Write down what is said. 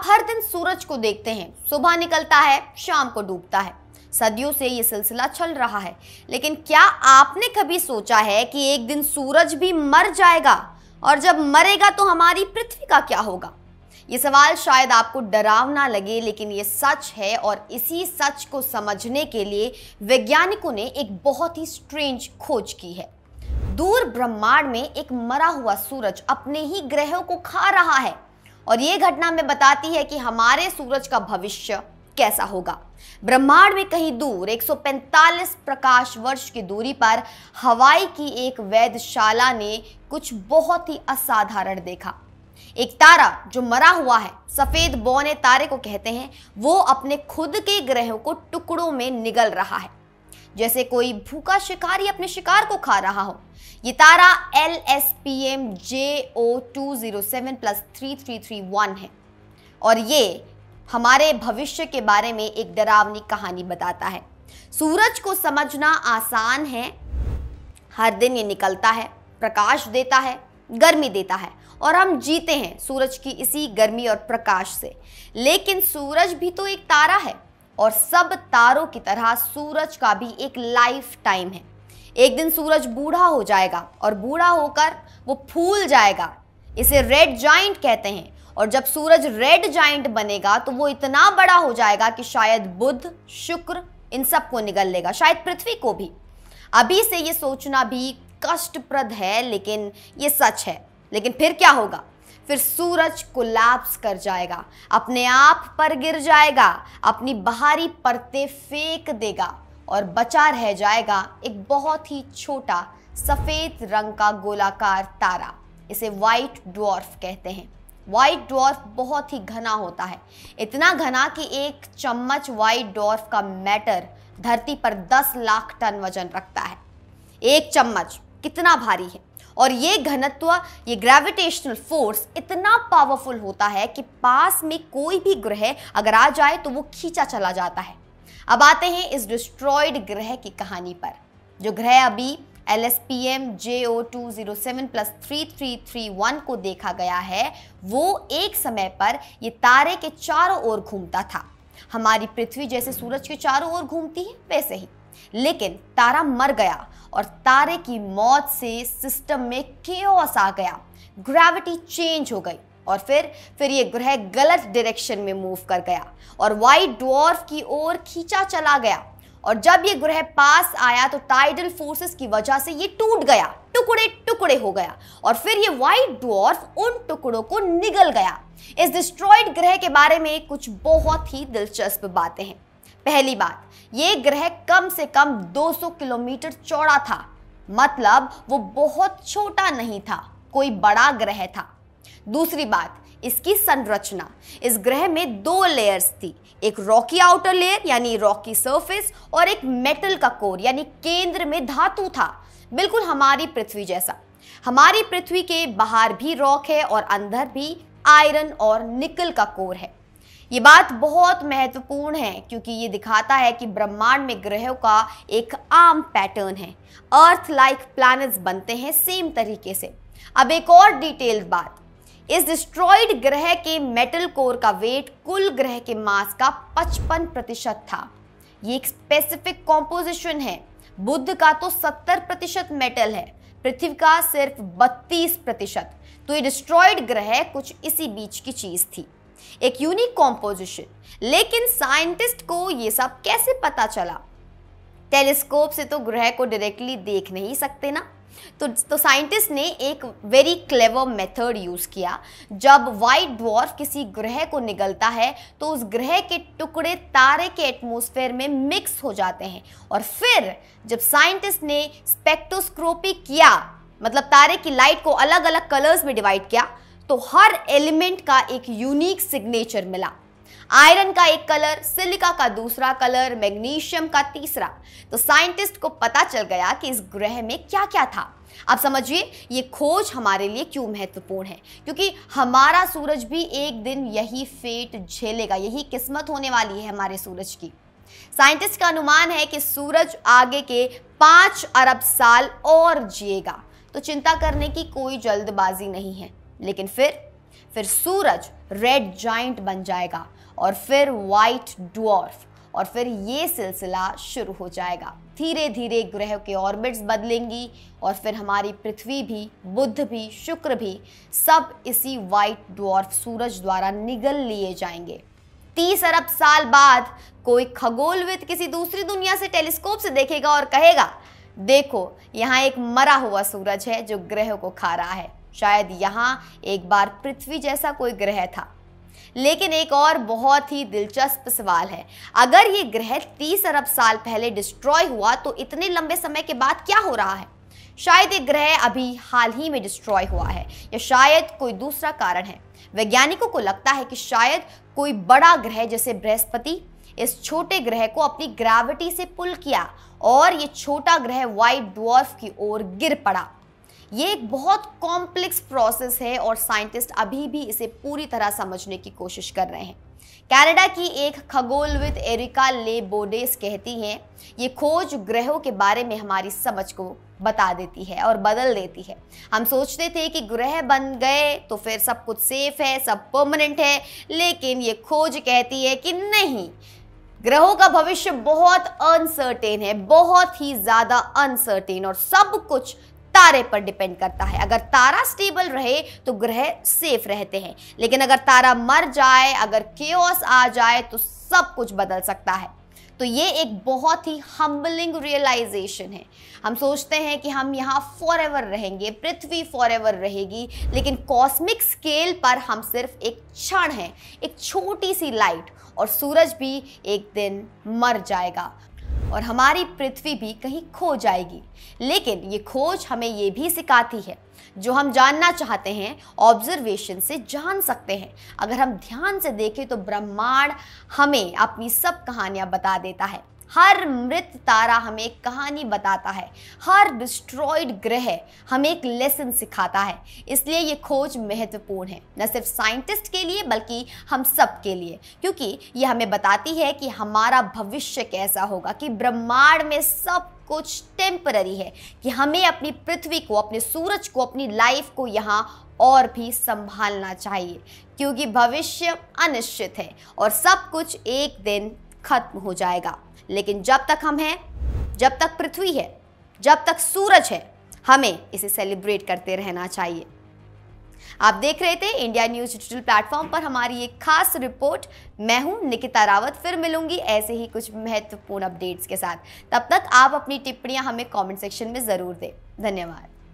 हर दिन सूरज को देखते हैं, सुबह निकलता है, शाम को डूबता है। सदियों से ये सिलसिला चल रहा है, लेकिन क्या आपने कभी सोचा है कि एक दिन सूरज भी मर जाएगा, और जब मरेगा तो हमारी पृथ्वी का क्या होगा? ये सवाल शायद आपको डरावना लगे, लेकिन ये सच है, और इसी सच को समझने के लिए वैज्ञानिकों ने एक बहुत ही स्ट्रेंज खोज की है। दूर ब्रह्मांड में एक मरा हुआ सूरज अपने ही ग्रहों को खा रहा है, और ये घटना हमें बताती है कि हमारे सूरज का भविष्य कैसा होगा। ब्रह्मांड में कहीं दूर 145 प्रकाश वर्ष की दूरी पर हवाई की एक वेधशाला ने कुछ बहुत ही असाधारण देखा। एक तारा जो मरा हुआ है, सफेद बौने तारे को कहते हैं, वो अपने खुद के ग्रहों को टुकड़ों में निगल रहा है, जैसे कोई भूखा शिकारी अपने शिकार को खा रहा हो। ये तारा LSPM JO207+3331 है, और ये हमारे भविष्य के बारे में एक डरावनी कहानी बताता है। सूरज को समझना आसान है। हर दिन ये निकलता है, प्रकाश देता है, गर्मी देता है, और हम जीते हैं सूरज की इसी गर्मी और प्रकाश से। लेकिन सूरज भी तो एक तारा है, और सब तारों की तरह सूरज का भी एक लाइफ टाइम है। एक दिन सूरज बूढ़ा हो जाएगा, और बूढ़ा होकर वो फूल जाएगा। इसे रेड जाइंट कहते हैं, और जब सूरज रेड जाइंट बनेगा तो वो इतना बड़ा हो जाएगा कि शायद बुध, शुक्र इन सबको निगल लेगा, शायद पृथ्वी को भी। अभी से ये सोचना भी कष्टप्रद है, लेकिन ये सच है। लेकिन फिर क्या होगा? फिर सूरज कोलैप्स कर जाएगा, अपने आप पर गिर जाएगा, अपनी बाहरी परतें फेंक देगा, और बचा रह जाएगा एक बहुत ही छोटा सफेद रंग का गोलाकार तारा। इसे व्हाइट ड्वार्फ कहते हैं। व्हाइट ड्वार्फ बहुत ही घना होता है, इतना घना कि एक चम्मच व्हाइट ड्वार्फ का मैटर धरती पर 10 लाख टन वजन रखता है। एक चम्मच कितना भारी है! और ये घनत्व, ये ग्रेविटेशनल फोर्स इतना पावरफुल होता है कि पास में कोई भी ग्रह अगर आ जाए तो वो खींचा चला जाता है। अब आते हैं इस डिस्ट्रॉयड ग्रह की कहानी पर। जो ग्रह अभी LSPM JO207+3331 को देखा गया है, वो एक समय पर ये तारे के चारों ओर घूमता था। हमारी पृथ्वी जैसे सूरज के चारों ओर घूमती है वैसे ही। लेकिन तारा मर गया, और तारे की मौत से सिस्टम में केओस आ गया, ग्रेविटी चेंज हो गई, और फिर ये ग्रह गलत डायरेक्शन में मूव कर गया और व्हाइट ड्वार्फ की ओर खींचा चला गया। और जब ये ग्रह पास आया तो टाइडल फोर्सेस की वजह से ये टूट गया, टुकड़े टुकड़े हो गया, और फिर ये व्हाइट ड्वार्फ उन टुकड़ों को निगल गया। इस डिस्ट्रॉयड ग्रह के बारे में कुछ बहुत ही दिलचस्प बातें हैं। पहली बात, ये ग्रह कम से कम 200 किलोमीटर चौड़ा था, मतलब वो बहुत छोटा नहीं था, कोई बड़ा ग्रह था। दूसरी बात, इसकी संरचना। इस ग्रह में 2 लेयर्स थी, एक रॉकी आउटर लेयर यानी रॉकी सरफेस, और एक मेटल का कोर यानी केंद्र में धातु था, बिल्कुल हमारी पृथ्वी जैसा। हमारी पृथ्वी के बाहर भी रॉक है और अंदर भी आयरन और निकल का कोर है। ये बात बहुत महत्वपूर्ण है, क्योंकि ये दिखाता है कि ब्रह्मांड में ग्रहों का एक आम पैटर्न है। अर्थ लाइक प्लैनेट्स बनते हैं सेम तरीके से। अब एक और डिटेल्ड बात, इस डिस्ट्रॉयड ग्रह के मेटल कोर का वेट कुल ग्रह के मास का 55% था। ये एक स्पेसिफिक कॉम्पोजिशन है। बुध का तो 70% मेटल है, पृथ्वी का सिर्फ 32%। तो ये डिस्ट्रॉयड ग्रह कुछ इसी बीच की चीज थी, एक यूनिक कॉम्पोजिशन। लेकिन साइंटिस्ट को ये सब कैसे पता चला? टेलीस्कोप से तो ग्रह को डायरेक्टली देख नहीं सकते ना, तो साइंटिस्ट ने एक वेरी क्लेवर मेथड यूज किया। जब व्हाइट ड्वार्फ किसी ग्रह को निगलता है तो उस ग्रह के टुकड़े तारे के एटमॉस्फेयर में मिक्स हो जाते हैं, और फिर जब साइंटिस्ट ने स्पेक्ट्रोस्कोपी किया, मतलब तारे की लाइट को अलग अलग कलर्स में डिवाइड किया, तो हर एलिमेंट का एक यूनिक सिग्नेचर मिला। आयरन का एक कलर, सिलिका का दूसरा कलर, मैग्नीशियम का तीसरा। तो साइंटिस्ट को पता चल गया कि इस ग्रह में क्या क्या था। अब समझिए ये खोज हमारे लिए क्यों महत्वपूर्ण है, क्योंकि हमारा सूरज भी एक दिन यही फेट झेलेगा, यही किस्मत होने वाली है हमारे सूरज की। साइंटिस्ट का अनुमान है कि सूरज आगे के 5 अरब साल और जिएगा, तो चिंता करने की कोई जल्दबाजी नहीं है। लेकिन फिर सूरज रेड जाइंट बन जाएगा और फिर व्हाइट ड्वार्फ, और फिर ये सिलसिला शुरू हो जाएगा। धीरे धीरे ग्रह के ऑर्बिट्स बदलेंगी और फिर हमारी पृथ्वी भी, बुध भी, शुक्र भी सब इसी व्हाइट ड्वार्फ सूरज द्वारा निगल लिए जाएंगे। 30 अरब साल बाद कोई खगोलविद किसी दूसरी दुनिया से टेलीस्कोप से देखेगा और कहेगा, देखो यहाँ एक मरा हुआ सूरज है जो ग्रह को खा रहा है। शायद यहाँ एक बार पृथ्वी जैसा कोई ग्रह था। लेकिन एक और बहुत ही दिलचस्प सवाल है, अगर ये ग्रह 30 अरब साल पहले डिस्ट्रॉय हुआ तो इतने लंबे समय के बाद क्या हो रहा है? शायद एक ग्रह अभी हाल ही में डिस्ट्रॉय हुआ है, या शायद कोई दूसरा कारण है। वैज्ञानिकों को लगता है कि शायद कोई बड़ा ग्रह जैसे बृहस्पति इस छोटे ग्रह को अपनी ग्रेविटी से पुल किया और ये छोटा ग्रह व्हाइट ड्वार्फ की ओर गिर पड़ा। ये एक बहुत कॉम्प्लेक्स प्रोसेस है और साइंटिस्ट अभी भी इसे पूरी तरह समझने की कोशिश कर रहे हैं। कनाडा की एक खगोलविद एरिका ले बोडेस कहती हैं, ये खोज ग्रहों के बारे में हमारी समझ को बता देती है और बदल देती है। हम सोचते थे कि ग्रह बन गए तो फिर सब कुछ सेफ है, सब परमानेंट है, लेकिन ये खोज कहती है कि नहीं, ग्रहों का भविष्य बहुत अनसर्टेन है, बहुत ही ज्यादा अनसर्टेन, और सब कुछ तारे पर डिपेंड करता है। अगर तारा स्टेबल रहे तो ग्रह सेफ रहते हैं, लेकिन अगर तारा मर जाए, अगर केओस आ जाए तो सब कुछ बदल सकता है। तो ये एक बहुत ही हम्बलिंग रियलाइजेशन है। हम सोचते हैं कि हम यहाँ फॉरएवर रहेंगे, पृथ्वी फॉरएवर रहेगी, लेकिन कॉस्मिक स्केल पर हम सिर्फ एक क्षण हैं, एक छोटी सी लाइट, और सूरज भी एक दिन मर जाएगा और हमारी पृथ्वी भी कहीं खो जाएगी। लेकिन ये खोज हमें ये भी सिखाती है, जो हम जानना चाहते हैं ऑब्जर्वेशन से जान सकते हैं। अगर हम ध्यान से देखें तो ब्रह्मांड हमें अपनी सब कहानियां बता देता है। हर मृत तारा हमें एक कहानी बताता है, हर डिस्ट्रॉयड ग्रह हमें एक लेसन सिखाता है। इसलिए ये खोज महत्वपूर्ण है, न सिर्फ साइंटिस्ट के लिए बल्कि हम सब के लिए, क्योंकि ये हमें बताती है कि हमारा भविष्य कैसा होगा, कि ब्रह्मांड में सब कुछ टेम्पररी है, कि हमें अपनी पृथ्वी को, अपने सूरज को, अपनी लाइफ को यहाँ और भी संभालना चाहिए, क्योंकि भविष्य अनिश्चित है और सब कुछ एक दिन खत्म हो जाएगा। लेकिन जब तक हम हैं, जब तक पृथ्वी है, जब तक सूरज है, हमें इसे सेलिब्रेट करते रहना चाहिए। आप देख रहे थे इंडिया न्यूज़ डिजिटल प्लेटफॉर्म पर हमारी एक खास रिपोर्ट। मैं हूं निकिता रावत, फिर मिलूंगी ऐसे ही कुछ महत्वपूर्ण अपडेट्स के साथ। तब तक आप अपनी टिप्पणियां हमें कमेंट सेक्शन में जरूर दें। धन्यवाद।